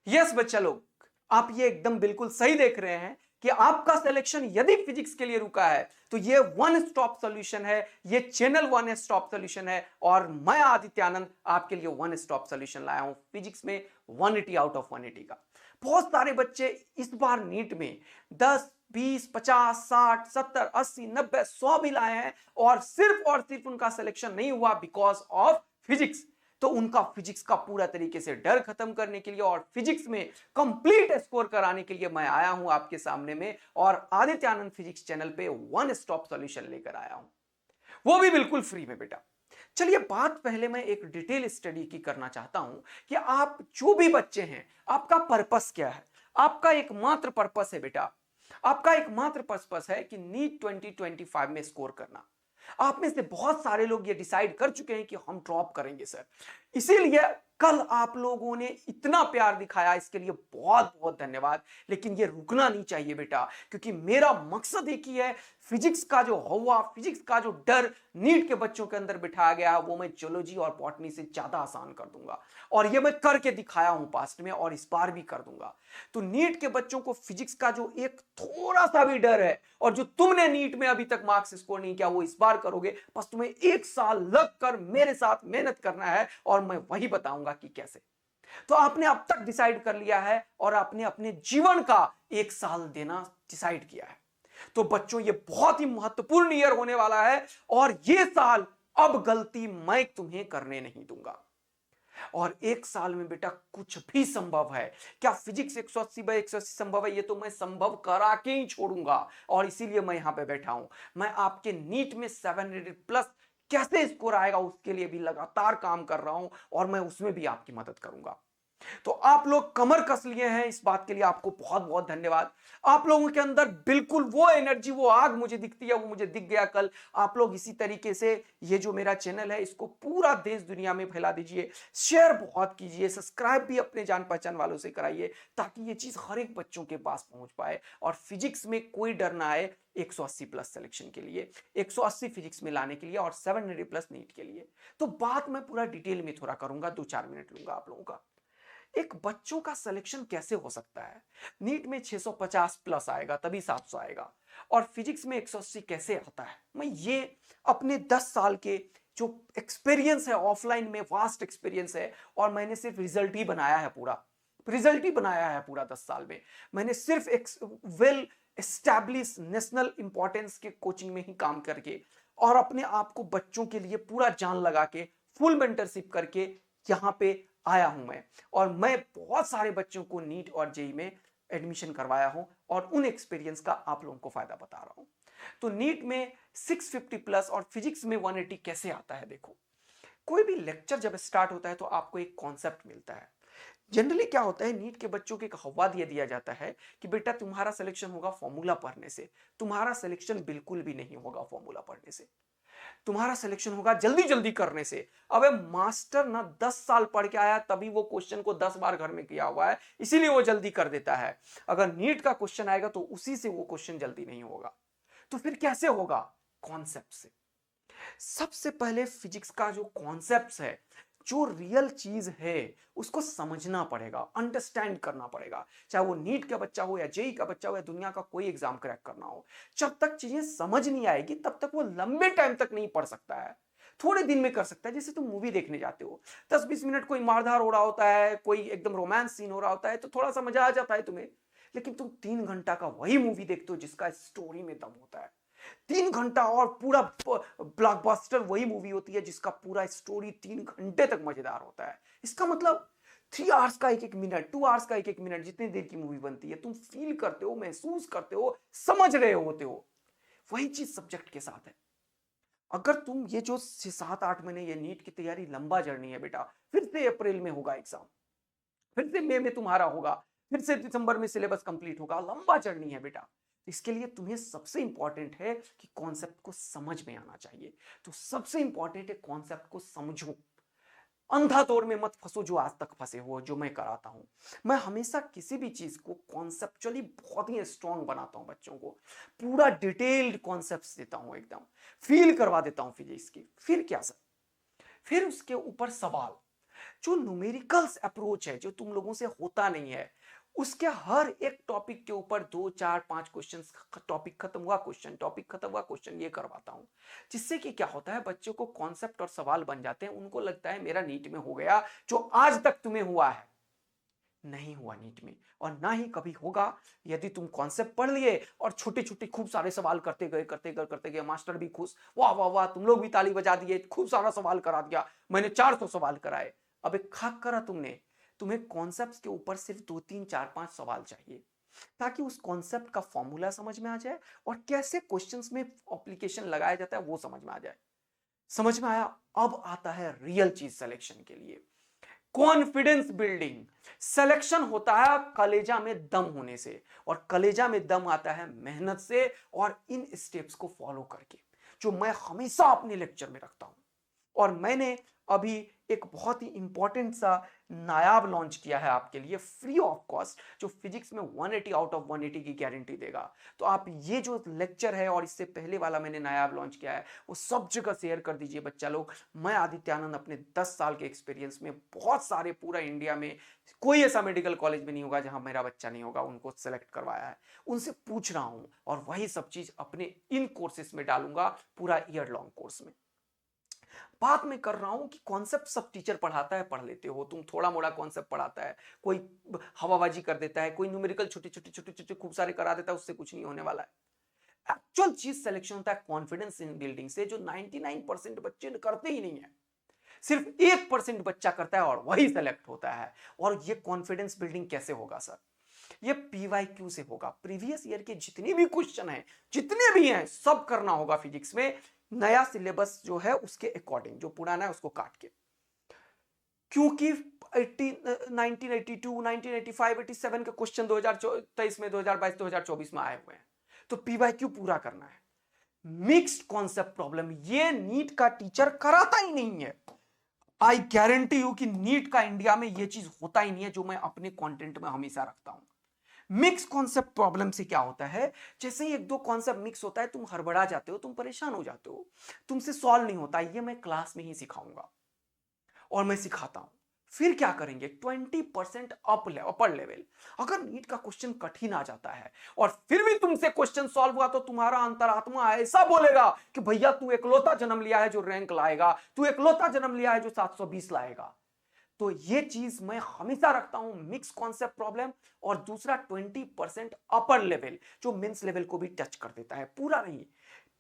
Yes बच्चा लोग, आप ये एकदम बिल्कुल सही देख रहे हैं कि आपका सिलेक्शन यदि फिजिक्स के लिए रुका है तो ये वन स्टॉप सॉल्यूशन है, ये चैनल वन स्टॉप सॉल्यूशन है। और मैं आदित्य आनंद आपके लिए वन स्टॉप सॉल्यूशन लाया हूं फिजिक्स में 180 आउट ऑफ 180 का। बहुत सारे बच्चे इस बार नीट में 10 20 50 60 70 80 90 100 भी लाए हैं और सिर्फ उनका सिलेक्शन नहीं हुआ बिकॉज ऑफ फिजिक्स। तो उनका फिजिक्स का पूरा तरीके से डर खत्म करने के लिए और फिजिक्स में कंप्लीट स्कोर कराने के लिए मैं आया हूं आपके सामने में, और आदित्य आनंद फिजिक्स चैनल पे वन स्टॉप सॉल्यूशन लेकर आया हूं, वो भी बिल्कुल फ्री में बेटा। चलिए बात पहले मैं एक डिटेल स्टडी की करना चाहता हूं कि आप जो भी बच्चे हैं आपका पर्पस क्या है। आपका एकमात्र पर्पस है बेटा, आपका एकमात्र पर्पस है कि नीट 2025 में स्कोर करना। आप में से बहुत सारे लोग ये डिसाइड कर चुके हैं कि हम ड्रॉप करेंगे सर, इसीलिए कल आप लोगों ने इतना प्यार दिखाया, इसके लिए बहुत बहुत धन्यवाद। लेकिन ये रुकना नहीं चाहिए बेटा, क्योंकि मेरा मकसद एक ही है, फिजिक्स का जो हवा, फिजिक्स का जो डर नीट के बच्चों के अंदर बिठाया गया वो मैं जियोलॉजी और बॉटनी से ज्यादा आसान कर दूंगा। और ये मैं करके दिखाया हूं पास्ट में और इस बार भी कर दूंगा। तो नीट के बच्चों को फिजिक्स का जो एक थोड़ा सा भी डर है और जो तुमने नीट में अभी तक मार्क्स स्कोर नहीं किया वो इस बार करोगे, बस तुम्हें एक साल लग कर मेरे साथ मेहनत करना है और मैं वही बताऊंगा कि कैसे। तो आपने अब तक डिसाइड कर लिया है और आपने अपने जीवन का एक साल देना डिसाइड किया है। तो बच्चों ये बहुत ही महत्वपूर्ण ईयर होने वाला है और ये साल अब गलती मैं तुम्हें करने नहीं दूंगा। और एक साल में बेटा कुछ भी संभव है। क्या फिजिक्स 180/180 संभव है? ये तो मैं संभव करा के ही छोड़ूंगा और इसीलिए मैं यहां पे बैठा हूं। मैं आपके नीट में 700 प्लस कैसे स्कोर आएगा उसके लिए भी लगातार काम कर रहा हूं और मैं उसमें भी आपकी मदद करूंगा। तो आप लोग कमर कस लिए हैं, इस बात के लिए आपको बहुत बहुत धन्यवाद। आप लोगों के अंदर बिल्कुल वो एनर्जी, वो आग मुझे दिखती है, वो मुझे दिख गया कल। आप लोग इसी तरीके से ये जो मेरा चैनल है इसको पूरा देश दुनिया में फैला दीजिए, शेयर बहुत कीजिए, सब्सक्राइब भी अपने जान पहचान वालों से कराइए ताकि ये चीज हर एक बच्चों के पास पहुंच पाए और फिजिक्स में कोई डर ना आए 180 प्लस सिलेक्शन के लिए, 180 फिजिक्स में लाने के लिए और 700 प्लस नीट के लिए। तो बात मैं पूरा डिटेल में थोड़ा करूंगा, 2-4 मिनट लूंगा आप लोगों का। एक बच्चों का सिलेक्शन कैसे हो सकता है? नीट में 650 प्लस आएगा तभी 700 आएगा और फिजिक्स में 180 कैसे आता है? मैं ये अपने 10 साल के जो एक्सपीरियंस है, ऑफलाइन में वास्ट एक्सपीरियंस है, और मैंने सिर्फ रिजल्ट ही बनाया है, पूरा रिजल्ट ही बनाया है पूरा 10 साल में। मैंने सिर्फ एक वेल एस्टैब्लिश नेशनल इंपॉर्टेंस के कोचिंग में ही काम करके और अपने आप को बच्चों के लिए पूरा जान लगा के फुल मेंटरशिप करके यहां पे आया हूं मैं। और मैं बहुत सारे बच्चों को नीट और जेई में एडमिशन करवाया हूं और उन एक्सपीरियंस का आप लोगों को फायदा बता रहा हूं। तो नीट में 650 प्लस और फिजिक्स में 180 कैसे आता है? देखो, कोई भी लेक्चर जब स्टार्ट होता है तो आपको एक कॉन्सेप्ट मिलता है। जनरली क्या होता है, नीट के बच्चों को एक हवा दिया जाता है कि बेटा तुम्हारा सिलेक्शन होगा फॉर्मूला पढ़ने से। तुम्हारा सिलेक्शन बिल्कुल भी नहीं होगा फॉर्मूला पढ़ने से, तुम्हारा सिलेक्शन होगा जल्दी जल्दी करने से। अबे मास्टर ना 10 साल पढ़ के आया तभी वो क्वेश्चन को 10 बार घर में किया हुआ है, इसीलिए वो जल्दी कर देता है। अगर नीट का क्वेश्चन आएगा तो उसी से वो क्वेश्चन जल्दी नहीं होगा। तो फिर कैसे होगा? कॉन्सेप्ट से। सबसे पहले फिजिक्स का जो कॉन्सेप्ट है, जो रियल चीज है, उसको समझना पड़ेगा, अंडरस्टैंड करना पड़ेगा। चाहे वो नीट का बच्चा हो या जेई का बच्चा हो या दुनिया का कोई एग्जाम क्रैक करना हो, जब तक चीजें समझ नहीं आएगी तब तक वो लंबे टाइम तक नहीं पढ़ सकता है, थोड़े दिन में कर सकता है। जैसे तुम मूवी देखने जाते हो, 10-20 मिनट कोई मारधार हो रहा होता है, कोई एकदम रोमांस सीन हो रहा होता है तो थोड़ा सा मजा आ जाता है तुम्हें। लेकिन तुम 3 घंटा का वही मूवी देखते हो जिसका स्टोरी में दम होता है। 3 घंटा और पूरा ब्लॉकबस्टर वही मूवी होती है जिसका पूरा स्टोरी 3 घंटे तक मजेदार होता है। इसका मतलब 3 आवर्स का एक एक मिनट, 2 आवर्स का एक एक मिनट, जितनी देर की मूवी बनती है तुम फील करते हो, महसूस करते हो, समझ रहे होते हो। वही चीज सब्जेक्ट के साथ है। अगर तुम ये जो 6-7-8 महीने ये नीट की तैयारी लंबा जर्नी है बेटा, फिर से अप्रैल में होगा एग्जाम, फिर से मई में तुम्हारा होगा, फिर से दिसंबर में सिलेबस कंप्लीट होगा, लंबा जर्नी है बेटा। इसके लिए तुम्हें सबसे इंपॉर्टेंट है कि कॉन्सेप्ट को समझ में आना चाहिए। तो सबसे इंपॉर्टेंट है कॉन्सेप्ट को समझो, अंधा तौर में मत फंसो जो आज तक फंसे हो, जो मैं कराता हूं। मैं हमेशा किसी भी चीज को कॉन्सेप्चुअली बहुत ही स्ट्रांग बनाता हूं, बच्चों को पूरा डिटेल्ड कॉन्सेप्ट्स देता हूं, एकदम फील करवा देता हूं फिजिक्स की। फिर क्या सर? फिर उसके ऊपर सवाल। जो न्यूमेरिकल्स अप्रोच है जो तुम लोगों से होता नहीं है, उसके हर एक टॉपिक के ऊपर 2 4 5 क्वेश्चन, टॉपिक खत्म हुआ क्वेश्चन, टॉपिक खत्म हुआ क्वेश्चन, ये करवाता हूं। जिससे कि क्या होता है, बच्चों को कॉन्सेप्ट और सवाल बन जाते हैं, उनको लगता है मेरा नीट में हो गया, जो आज तक तुम्हें हुआ है नहीं हुआ नीट में, और ना ही कभी होगा। यदि तुम कॉन्सेप्ट पढ़ लिए और छोटे छोटे खूब सारे सवाल करते गए, मास्टर भी खुश, वाह वाह वाह, तुम लोग भी ताली बजा दिए, खूब सारा सवाल करा दिया, मैंने 400 सवाल कराए। अब एक खाक करा तुमने, तुम्हें कॉन्सेप्ट के ऊपर सिर्फ 2 3 4 5 सवाल चाहिए, ताकि उस कॉन्सेप्ट का फॉर्मूला समझ में आ जाए और कैसे क्वेश्चंस में एप्लीकेशन लगाया जाता है वो समझ में आ जाए। समझ में आया? अब आता है रियल चीज सिलेक्शन के लिए, कॉन्फिडेंस बिल्डिंग। सिलेक्शन होता है कलेजा में दम होने से, और कलेजा में दम आता है मेहनत से और इन स्टेप्स को फॉलो करके, जो मैं हमेशा अपने लेक्चर में रखता हूं। और मैंने अभी एक बहुत ही इंपॉर्टेंट सा नायाब लॉन्च किया है आपके लिए फ्री ऑफ कॉस्ट, जो फिजिक्स में 180 आउट ऑफ 180 की गारंटी देगा। तो आप ये जो लेक्चर है और इससे पहले वाला मैंने नायाब लॉन्च किया है, वो सब जगह शेयर कर दीजिए बच्चा लोग। मैं आदित्यानंद अपने 10 साल के एक्सपीरियंस में बहुत सारे पूरा इंडिया में कोई ऐसा मेडिकल कॉलेज में नहीं होगा जहां मेरा बच्चा नहीं होगा, उनको सेलेक्ट करवाया है, उनसे पूछ रहा हूं, और वही सब चीज अपने इन कोर्सेस में डालूंगा, पूरा ईयर लॉन्ग कोर्स में। बात मैं कर रहा हूं कि कॉन्सेप्ट सब टीचर पढ़ाता है, पढ़ लेते हो तुम, थोड़ा मोड़ा कॉन्सेप्ट पढ़ाता है, कोई हवाबाजी कर देता है, कोई न्यूमेरिकल छोटे छोटे छोटे छोटे खूब सारे करा देता है, उससे कुछ नहीं होने वाला है। एक्चुअल चीज सिलेक्शन होता है कॉन्फिडेंस इन बिल्डिंग से, जो 99% बच्चे करते ही नहीं है, सिर्फ 1% बच्चा करता है और वही सेलेक्ट होता है। और ये कॉन्फिडेंस बिल्डिंग कैसे होगा सर? ये PYQ से होगा। प्रीवियस ईयर के जितने भी क्वेश्चन हैं, जितने भी हैं, सब करना होगा फिजिक्स में, नया सिलेबस जो है उसके अकॉर्डिंग, जो पुराना है उसको काट के। क्योंकि 1982 1985 87 के क्वेश्चन 2023 में, 2022 2024 में आए हुए हैं, तो PYQ पूरा करना है। मिक्स्ड कॉन्सेप्ट प्रॉब्लम, ये नीट का टीचर कराता ही नहीं है। आई गारंटी यू कि नीट का इंडिया में ये चीज होता ही नहीं है, जो मैं अपने कंटेंट में हमेशा रखता हूं। मिक्स कॉन्सेप्ट प्रॉब्लम से क्या होता है, जैसे ही 1 2 कॉन्सेप्ट मिक्स होता है, तुम हड़बड़ा जाते हो, तुम परेशान हो जाते हो, तुमसे सॉल्व नहीं होता। ये मैं क्लास में ही सिखाऊंगा और मैं सिखाता हूं। फिर क्या करेंगे, 20% अपर लेवल। अगर नीट का क्वेश्चन कठिन आ जाता है और फिर भी तुमसे क्वेश्चन सॉल्व हुआ, तो तुम्हारा अंतरात्मा ऐसा बोलेगा कि भैया तू एकलौता जन्म लिया है जो रैंक लाएगा, तू एकलौता जन्म लिया है जो 720 लाएगा। तो ये चीज मैं हमेशा रखता हूं, मिक्स कॉन्सेप्ट प्रॉब्लम। और दूसरा 20% अपर लेवल, जो मेंस लेवल को भी टच कर देता है, पूरा नहीं,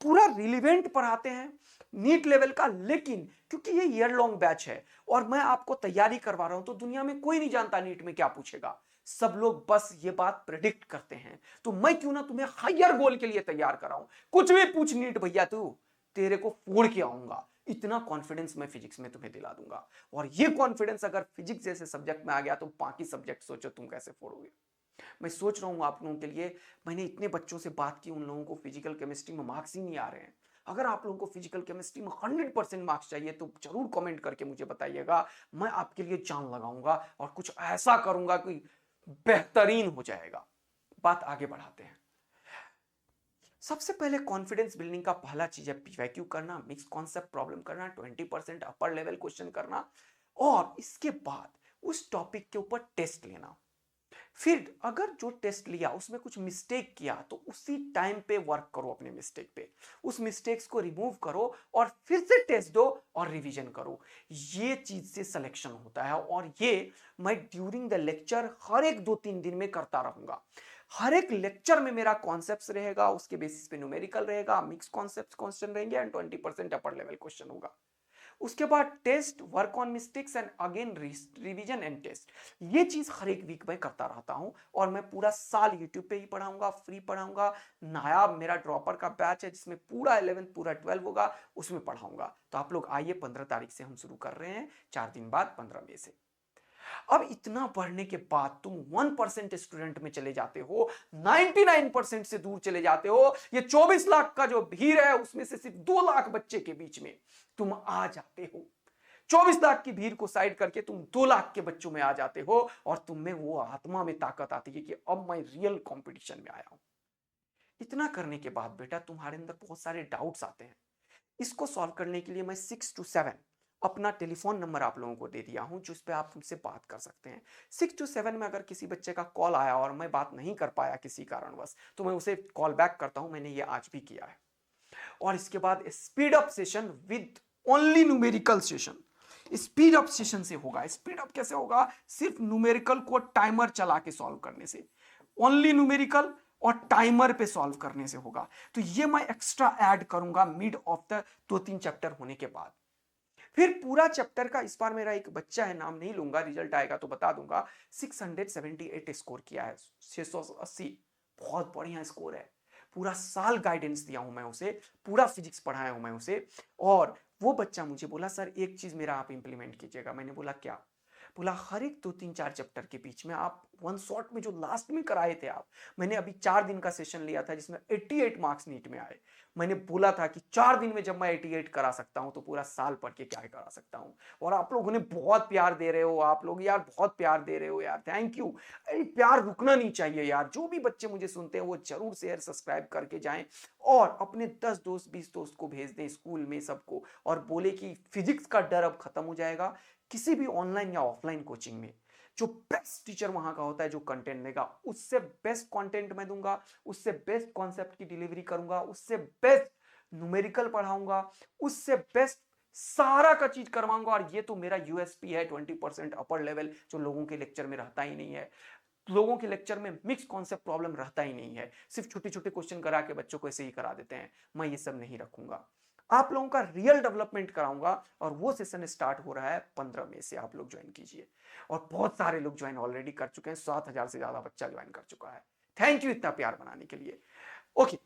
पूरा रिलेवेंट पढ़ाते हैं नीट लेवल का। लेकिन क्योंकि ये ईयर लॉन्ग बैच है और मैं आपको तैयारी करवा रहा हूं, तो दुनिया में कोई नहीं जानता नीट में क्या पूछेगा, सब लोग बस ये बात प्रेडिक्ट करते हैं। तो मैं क्यों ना तुम्हें हायर गोल के लिए तैयार कराऊं, कुछ भी पूछ नीट भैया, तू तेरे को फोड़ के आऊंगा, इतना कॉन्फिडेंस मैं फिजिक्स में तुम्हें दिला दूंगा। और ये कॉन्फिडेंस अगर फिजिक्स जैसे सब्जेक्ट में आ गया, तो बाकी सब्जेक्ट सोचो तुम कैसे फोड़ोगे। मैं सोच रहा हूं आप लोगों के लिए, मैंने इतने बच्चों से बात की, उन लोगों को फिजिकल केमिस्ट्री में मार्क्स ही नहीं आ रहे हैं। अगर आप लोगों को फिजिकल केमिस्ट्री में 100% मार्क्स चाहिए, तो जरूर कमेंट करके मुझे बताइएगा, मैं आपके लिए जान लगाऊंगा और कुछ ऐसा करूंगा कि बेहतरीन हो जाएगा। बात आगे बढ़ाते हैं। सबसे पहले कॉन्फिडेंस बिल्डिंग का पहला चीज है PYQ करना, मिक्स कॉन्सेप्ट प्रॉब्लम करना, 20% अपर लेवल क्वेश्चन करना, और इसके बाद उस टॉपिक के ऊपर टेस्ट लेना। फिर अगर जो टेस्ट लिया उसमें कुछ मिस्टेक किया, तो उसी टाइम पे वर्क करो अपने मिस्टेक पे, उस मिस्टेक्स को रिमूव करो और फिर से टेस्ट दो और रिवीजन करो। ये चीज से सिलेक्शन होता है, और ये मैं ड्यूरिंग द लेक्चर हर एक 2 3 दिन में करता रहूंगा। हर एक लेक्चर में मेरा कॉन्सेप्ट रहेगा, उसके बेसिस पे न्यूमेरिकल रहेगा, मिक्स कॉन्सेप्ट क्वेश्चन रहेंगे, एंड 20% अपर लेवल क्वेश्चन होगा। उसके बाद test, work on mistakes, and again revision and test. ये चीज हर एक वीक में करता रहता हूं, और मैं पूरा साल यूट्यूब पे ही पढ़ाऊंगा, फ्री पढ़ाऊंगा। नायाब मेरा ड्रॉपर का बैच है, जिसमें पूरा 11 पूरा 12 होगा, उसमें पढ़ाऊंगा। तो आप लोग आइए, 15 तारीख से हम शुरू कर रहे हैं, 4 दिन बाद 15 मई से। अब इतना पढ़ने के बाद तुम 1% स्टूडेंट में चले जाते हो, 99% से दूर चले जाते हो। ये 24 लाख का जो भीड़ है, उसमें से सिर्फ 2 लाख बच्चे के बीच में तुम आ जाते हो। 24 लाख की भीड़ को साइड करके तुम 2 लाख के बच्चों में आ जाते हो, और तुम में वो आत्मा में ताकत आती है कि अब मैं रियल कंपटीशन में आया हूं। इतना करने के बाद बेटा, तुम्हारे अंदर बहुत सारे डाउट्स आते हैं। इसको सॉल्व करने के लिए मैं 6 to 7 अपना टेलीफोन नंबर आप लोगों को दे दिया हूं जिस पे आप उनसे बात कर सकते हैं। 6 to 7 में अगर किसी बच्चे का कॉल आया और मैं बात नहीं कर पाया किसी कारणवश, तो मैं उसे कॉल बैक करता हूं। मैंने ये आज भी किया है। और इसके बाद speed up session with only numerical session. Speed up session से होगा। स्पीड अप कैसे होगा? सिर्फ न्यूमेरिकल को टाइमर चला के सॉल्व करने से, ओनली न्यूमेरिकल और टाइमर पे सॉल्व करने से होगा। तो ये मैं एक्स्ट्रा ऐड करूंगा मिड ऑफ द 2-3 चैप्टर होने के बाद। फिर पूरा चैप्टर का, इस बार मेरा एक बच्चा है, नाम नहीं लूंगा, रिजल्ट आएगा तो बता दूंगा, 678 स्कोर किया है, 680। बहुत बढ़िया स्कोर है। पूरा साल गाइडेंस दिया हूं मैं उसे, पूरा फिजिक्स पढ़ाया हूं मैं उसे। और वो बच्चा मुझे बोला, सर एक चीज मेरा आप इंप्लीमेंट कीजिएगा। मैंने बोला क्या? बोला हर एक 2-3-4 चैप्टर के बीच में आप वन शॉट में जो लास्ट में कराए थे आप, मैंने अभी 4 दिन का सेशन लिया था जिसमें 88 मार्क्स नीट में आए। मैंने बोला था कि 4 दिन में जब मैं 88 करा सकता हूं तो पूरा साल पढ़ के क्या करा सकता हूं। और आप लोगों ने बहुत प्यार दे रहे हो, आप लोग यार बहुत प्यार दे रहे हो यार, थैंक यू। प्यार रुकना नहीं चाहिए यार। जो भी बच्चे मुझे सुनते हैं वो जरूर शेयर सब्सक्राइब करके जाएं और अपने 10 दोस्त 20 दोस्त को भेज दें स्कूल में सबको, और बोले कि फिजिक्स का डर अब खत्म हो जाएगा। किसी भी ऑनलाइन या ऑफलाइन कोचिंग में जो बेस्ट टीचर वहां का होता है, जो कंटेंट देगा, उससे बेस्ट कंटेंट मैं दूंगा, उससे बेस्ट कॉन्सेप्ट की डिलीवरी करूंगा, उससे बेस्ट न्यूमेरिकल पढ़ाऊंगा, उससे बेस्ट सारा का चीज करवाऊंगा। और ये तो मेरा यूएसपी है, 20% अपर लेवल, जो लोगों के लेक्चर में रहता ही नहीं है। लोगों के लेक्चर में मिक्स कॉन्सेप्ट प्रॉब्लम रहता ही नहीं है, सिर्फ छोटे छोटे क्वेश्चन करा के बच्चों को ऐसे ही करा देते हैं। मैं ये सब नहीं रखूंगा, आप लोगों का रियल डेवलपमेंट कराऊंगा। और वो सेशन स्टार्ट हो रहा है 15 मई से, आप लोग ज्वाइन कीजिए। और बहुत सारे लोग ज्वाइन ऑलरेडी कर चुके हैं, 7,000 से ज्यादा बच्चा ज्वाइन कर चुका है। थैंक यू इतना प्यार बनाने के लिए। ओके,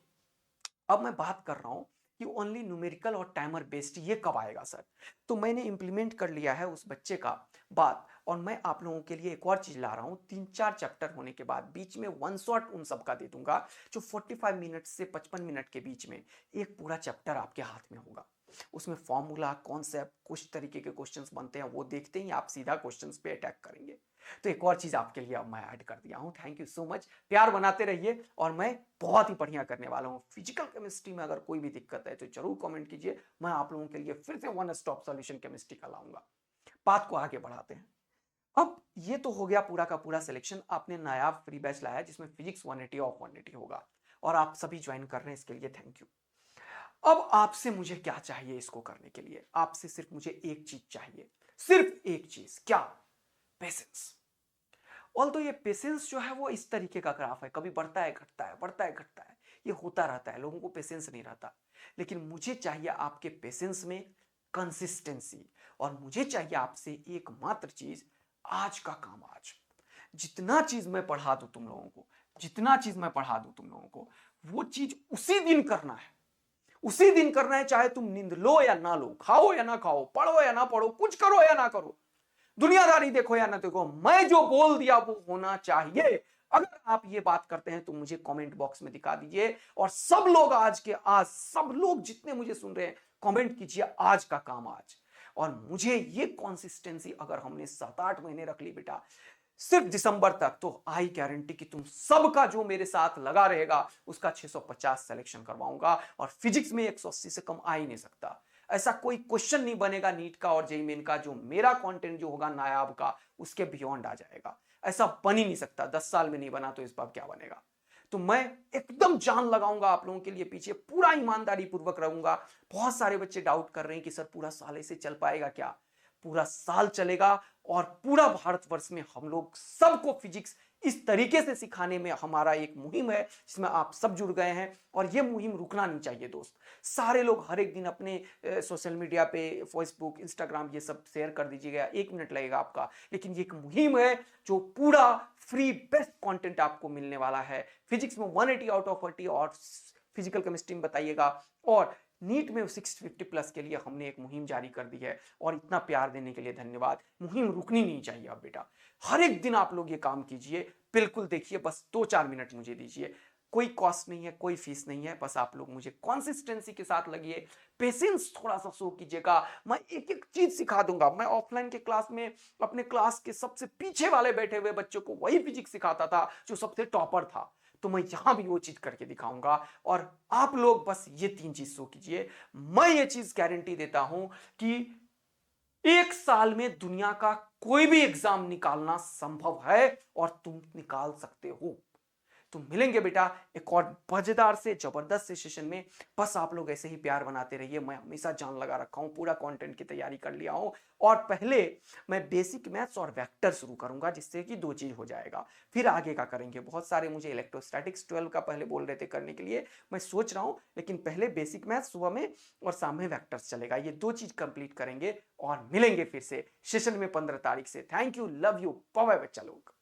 अब मैं बात कर रहा हूं कि ओनली न्यूमेरिकल और टाइमर बेस्ड ये कब आएगा सर। तो मैंने इंप्लीमेंट कर लिया है उस बच्चे का बात, और मैं आप लोगों के लिए एक और चीज ला रहा हूं। 3-4 चैप्टर होने के बाद बीच में वन शॉट उन सब का दे दूंगा, जो 45 मिनट से 55 मिनट के बीच में एक पूरा चैप्टर आपके हाथ में होगा। उसमें फॉर्मूला, कॉन्सेप्ट, कुछ तरीके के क्वेश्चंस बनते हैं, वो देखते ही आप सीधा क्वेश्चंस पे अटैक करेंगे। तो एक और चीज आपके लिए अब मैं ऐड कर दिया हूं। थैंक यू सो मच, प्यार बनाते रहिए। और मैं बहुत ही बढ़िया करने वाला हूं। फिजिकल केमिस्ट्री में अगर कोई भी दिक्कत है तो जरूर कमेंट कीजिए, मैं आप लोगों के लिए फिर से वन स्टॉप सॉल्यूशन केमिस्ट्री का लाऊंगा। बात को आगे बढ़ाते हैं। अब ये तो हो गया पूरा का पूरा सिलेक्शन। आपने नायाब फ्री बैच लाया जिसमें फिजिक्स 180 ऑफ 180 होगा, और आप सभी ज्वाइन कर रहे हैं, इसके लिए थैंक यू। अब आपसे मुझे क्या चाहिए इसको करने के लिए? आपसे सिर्फ मुझे एक चीज चाहिए, सिर्फ एक चीज। क्या? पेशेंस। ऑल तो ये पेशेंस जो है वो इस तरीके का ग्राफ है, कभी बढ़ता है घटता है, बढ़ता है घटता है, ये होता रहता है। लोगों को पेशेंस नहीं रहता। लेकिन मुझे चाहिए आपके पेशेंस में कंसिस्टेंसी। और मुझे चाहिए आपसे एकमात्र चीज, आज का काम आज। जितना चीज मैं पढ़ा दूं तुम लोगों को, जितना चीज मैं पढ़ा दूं तुम लोगों को, वो चीज उसी दिन करना है। उसी दिन करना है, चाहे तुम नींद लो या ना लो, खाओ या ना खाओ, पढ़ो या ना पढ़ो, कुछ करो या ना करो, दुनियादारी देखो या ना देखो, मैं जो बोल दिया वो होना चाहिए। अगर आप ये बात करते हैं तो मुझे कमेंट बॉक्स में दिखा दीजिए। और सब लोग आज के आज, सब लोग जितने मुझे सुन रहे हैं, कमेंट कीजिए आज का काम आज। और मुझे ये कंसिस्टेंसी अगर हमने 7-8 महीने रख ली बेटा, सिर्फ दिसंबर तक, तो आई गारंटी कि तुम सबका जो मेरे साथ लगा रहेगा उसका 650 सिलेक्शन करवाऊंगा। और फिजिक्स में 180 से कम आ ही नहीं सकता। ऐसा कोई क्वेश्चन नहीं बनेगा नीट का और जेईई मेन का जो मेरा कंटेंट जो होगा नायाब का उसके बियॉन्ड आ जाएगा। ऐसा बन ही नहीं सकता। 10 साल में नहीं बना तो इस बार क्या बनेगा। तो मैं एकदम जान लगाऊंगा आप लोगों के लिए, पीछे पूरा ईमानदारी पूर्वक रहूंगा। बहुत सारे बच्चे डाउट कर रहे हैं कि सर पूरा साल ऐसे चल पाएगा क्या? पूरा साल चलेगा। और पूरा भारतवर्ष में हम लोग सबको फिजिक्स इस तरीके से सिखाने में हमारा एक मुहिम है जिसमें आप सब जुड़ गए हैं। और ये मुहिम रुकना नहीं चाहिए दोस्त। सारे लोग हर एक दिन अपने सोशल मीडिया पे, फेसबुक, इंस्टाग्राम, ये सब शेयर कर दीजिएगा। 1 मिनट लगेगा आपका, लेकिन ये एक मुहिम है जो पूरा फ्री बेस्ट कंटेंट आपको मिलने वाला है। फिजिक्स में 180 आउट ऑफ 40 और फिजिकल केमिस्ट्री में बताइएगा। और नीट में 650 प्लस के लिए हमने एक मुहिम जारी कर दी है। और इतना प्यार देने के लिए धन्यवाद। मुहिम रुकनी नहीं चाहिए अब बेटा। हर एक दिन आप लोग ये काम कीजिए। बिल्कुल देखिए, बस 2-4 मिनट मुझे दीजिए। कोई कॉस्ट नहीं है, कोई फीस नहीं है। बस आप लोग मुझे कंसिस्टेंसी के साथ लगिए, पेशेंस थोड़ा सा शो कीजिएगा। मैं एक एक चीज सिखा दूंगा। मैं ऑफलाइन के क्लास में अपने क्लास के सबसे पीछे वाले बैठे हुए बच्चों को वही फिजिक्स सिखाता था जो सबसे टॉपर था। तो मैं यहां भी वो चीज करके दिखाऊंगा। और आप लोग बस ये 3 चीज शो कीजिए। मैं ये चीज गारंटी देता हूं कि एक साल में दुनिया का कोई भी एग्जाम निकालना संभव है और तुम निकाल सकते हो। तो मिलेंगे बेटा एक और मजेदार से जबरदस्त से सेशन में। बस आप लोग ऐसे ही प्यार बनाते रहिए। मैं हमेशा जान लगा रखा हूं, पूरा कंटेंट की तैयारी कर लिया हूं। और पहले मैं बेसिक मैथ्स और वेक्टर शुरू करूंगा, जिससे कि दो चीज हो जाएगा। फिर आगे का करेंगे। बहुत सारे मुझे इलेक्ट्रोस्टैटिक्स 12 का पहले बोल रहे थे करने के लिए, मैं सोच रहा हूं, लेकिन पहले बेसिक मैथ्स सुबह में और शाम में वेक्टर्स चलेगा। ये दो चीज कंप्लीट करेंगे और मिलेंगे फिर से सेशन में 15 तारीख से। Thank you, love you, bye bye बच्चा लोग।